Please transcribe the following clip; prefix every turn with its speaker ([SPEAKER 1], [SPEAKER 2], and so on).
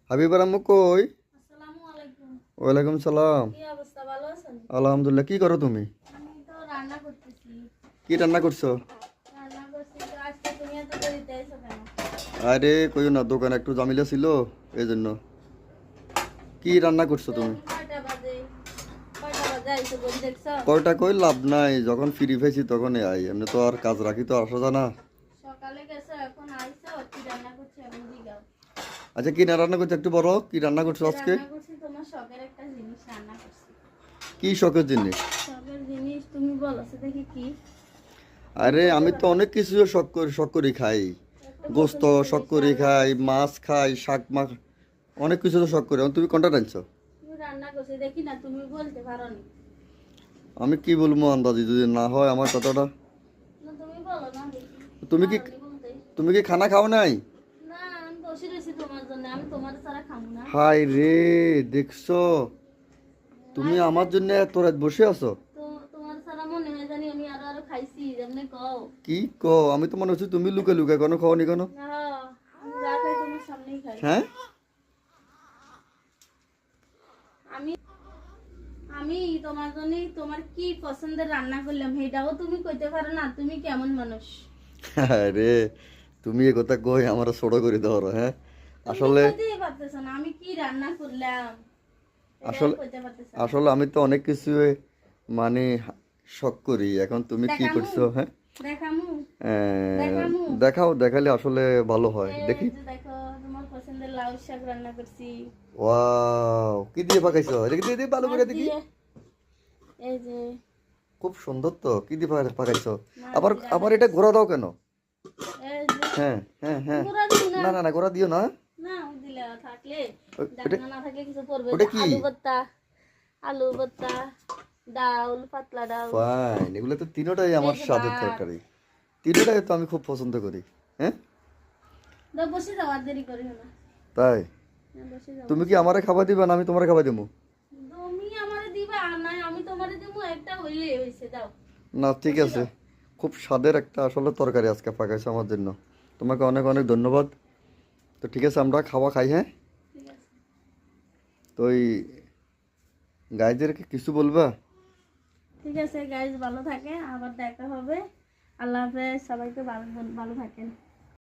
[SPEAKER 1] হাবিবার আম্মু কই?
[SPEAKER 2] আসসালামু আলাইকুম।
[SPEAKER 1] ওয়ালাইকুম সালাম।
[SPEAKER 2] কি অবস্থা, ভালো আছেন?
[SPEAKER 1] আলহামদুলিল্লাহ। কি করো তুমি?
[SPEAKER 2] আমি তো রান্না করতেছি।
[SPEAKER 1] কি রান্না করছো?
[SPEAKER 2] রান্না করছি তো আজকে তুমি এত দেরিতে আইছো কেন?
[SPEAKER 1] আরে কইও না, দোকানে একটু ঝামেলা ছিল, এই জন্য। কি রান্না করছো
[SPEAKER 2] তো
[SPEAKER 1] তুমি?
[SPEAKER 2] এখন কয়টা বাজে আইছো বলি দেখছো?
[SPEAKER 1] কয়টা কই লাভ নাই, যখন ফ্রি পাইছি তখনই আই, এমনি তো আর কাজ রাখি তো আসা যায় না।
[SPEAKER 2] সকালে গেছো এখন আইছো, কি রান্না করছো এখন দিগাও।
[SPEAKER 1] আচ্ছা, কি রান্না করছো একটু বলো, কি রান্না করছো
[SPEAKER 2] আজকে
[SPEAKER 1] আজকে?
[SPEAKER 2] রান্না করছি তোমার শখের একটা জিনিস রান্না করছি।
[SPEAKER 1] কি শখের জিনিস?
[SPEAKER 2] শখের জিনিস তুমি বলো সে দেখি কি?
[SPEAKER 1] আরে আমি তো অনেক কিছু শখ করি খাই।
[SPEAKER 2] একটা
[SPEAKER 1] গোস্ত
[SPEAKER 2] পছন্দের
[SPEAKER 1] শখ
[SPEAKER 2] জিনিস
[SPEAKER 1] করি
[SPEAKER 2] রান্না
[SPEAKER 1] খাই,
[SPEAKER 2] করছি।
[SPEAKER 1] মাছ খাই, শাক মাছ, অনেক কিছু তো শখ করি। এখন তুমি কোনটা রাঁধছো?
[SPEAKER 2] তুমি রান্না করছি দেখি না, তুমি বলতে পারো নি।
[SPEAKER 1] আমি কি বলবো আন্দাজি, যদি না হয় আমার কথাটা।
[SPEAKER 2] না তুমি বলো না দেখি।
[SPEAKER 1] তুমি কি
[SPEAKER 2] পারো নি বলতে।
[SPEAKER 1] তুমি কি খানা খাও নাই?
[SPEAKER 2] না আমি বসে রয়েছি তোমার জন্য, আমি তোমার ছাড়া খাবো না।
[SPEAKER 1] হাই রে, দেখছো, তুমি
[SPEAKER 2] আচ্ছা,
[SPEAKER 1] আমার জন্য এত রাত বসে আছো।
[SPEAKER 2] তো তোমার ছাড়া মনে হয় জানি আমি আরো আরো খাইছি যেমনি কও।
[SPEAKER 1] কি কো? আমি তো মনে হচ্ছে তুমি লুকে লুকে কোনো খাওনি কেন?
[SPEAKER 2] না, আমি যা খাই তোমার সামনেই খাই।
[SPEAKER 1] হ্যাঁ,
[SPEAKER 2] আমি আমি তোমার জন্য তোমার কি পছন্দের রান্না করলাম সেটাও তুমি কইতে পারো না, তুমি কেমন মানুষ?
[SPEAKER 1] রে, তুমি এ কথা কই আমার ছোট করে দাও। হ্যাঁ,
[SPEAKER 2] তুমি তো
[SPEAKER 1] আসলে
[SPEAKER 2] কইতেই পারতেছো না আমি কি রান্না করলাম, এটাও
[SPEAKER 1] আসলে
[SPEAKER 2] কইতে পারতেছো না।
[SPEAKER 1] আসলে আমি তো অনেক কিছু মানে শখ করি। এখন তুমি কি
[SPEAKER 2] দেখামু
[SPEAKER 1] করছো? হ্যাঁ,
[SPEAKER 2] দেখামু দেখামু
[SPEAKER 1] দেখাও, দেখালে আসলে ভালো হয়,
[SPEAKER 2] এই
[SPEAKER 1] দেখি।
[SPEAKER 2] যে দেখো তোমার পছন্দের লাউ শাক রান্না করছি।
[SPEAKER 1] ওয়াও, কি দিয়ে পাকাইছো? দেখি দিয়ে দিয়ে ভালো
[SPEAKER 2] মাছ
[SPEAKER 1] করে দেখি।
[SPEAKER 2] দিয়ে, এই যে
[SPEAKER 1] খুব সুন্দর তো, কি দিয়ে পাকাইছো?
[SPEAKER 2] মাছ
[SPEAKER 1] আবার
[SPEAKER 2] দিয়ে রান্না
[SPEAKER 1] আবার এটা
[SPEAKER 2] করছি।
[SPEAKER 1] ঘোরা দাও কেন?
[SPEAKER 2] এই যে
[SPEAKER 1] হ্যাঁ হ্যাঁ হ্যাঁ,
[SPEAKER 2] গুঁড়া দিও না।
[SPEAKER 1] না না না, ঘোরা দিও না।
[SPEAKER 2] না দিলে থাকলে
[SPEAKER 1] ওটা
[SPEAKER 2] ডাকনা না থাকলে কিছু করবে
[SPEAKER 1] ওটা
[SPEAKER 2] যে
[SPEAKER 1] কি?
[SPEAKER 2] আলু ভর্তা, ডাউল, পাতলা ডাউল,
[SPEAKER 1] ফাইন, এগুলো তো তিনোটাই
[SPEAKER 2] এই
[SPEAKER 1] আমার
[SPEAKER 2] যে
[SPEAKER 1] স্বাদের
[SPEAKER 2] ভাত।
[SPEAKER 1] তরকারি। তিনোটাই তো আমি খুব পছন্দ করি। হ্যাঁ,
[SPEAKER 2] দাও বসে যাও আর দেরি করিও না।
[SPEAKER 1] তাই?
[SPEAKER 2] হ্যাঁ, বসে যাও
[SPEAKER 1] তুমি কি
[SPEAKER 2] বসে যাও।
[SPEAKER 1] আমারে খাবার দিবা না আমি তোমারে খাবার দেবো?
[SPEAKER 2] তুমি আমারে দিবা আর নাই আমি তোমারে দেবো, একটা হইলে হইছে দাও।
[SPEAKER 1] না, ঠিক
[SPEAKER 2] বসে
[SPEAKER 1] আছে।
[SPEAKER 2] যাও।
[SPEAKER 1] খুব স্বাদের একটা আসলে তরকারি আজকে পাকাইছো আমার জন্য। তোমাকে অনেক অনেক ধন্যবাদ। তো ঠিক আছে, আমরা খাওয়া খাই। হ্যাঁ,
[SPEAKER 2] ঠিক আছে।
[SPEAKER 1] তো ওই গাইদেরকে কিছু বলবা?
[SPEAKER 2] ঠিক আছে গাইজ, ভালো থাকে, আবার দেখা হবে। আল্লাহ হাফেজ, সবাইকে ভালো ভালো থাকেন।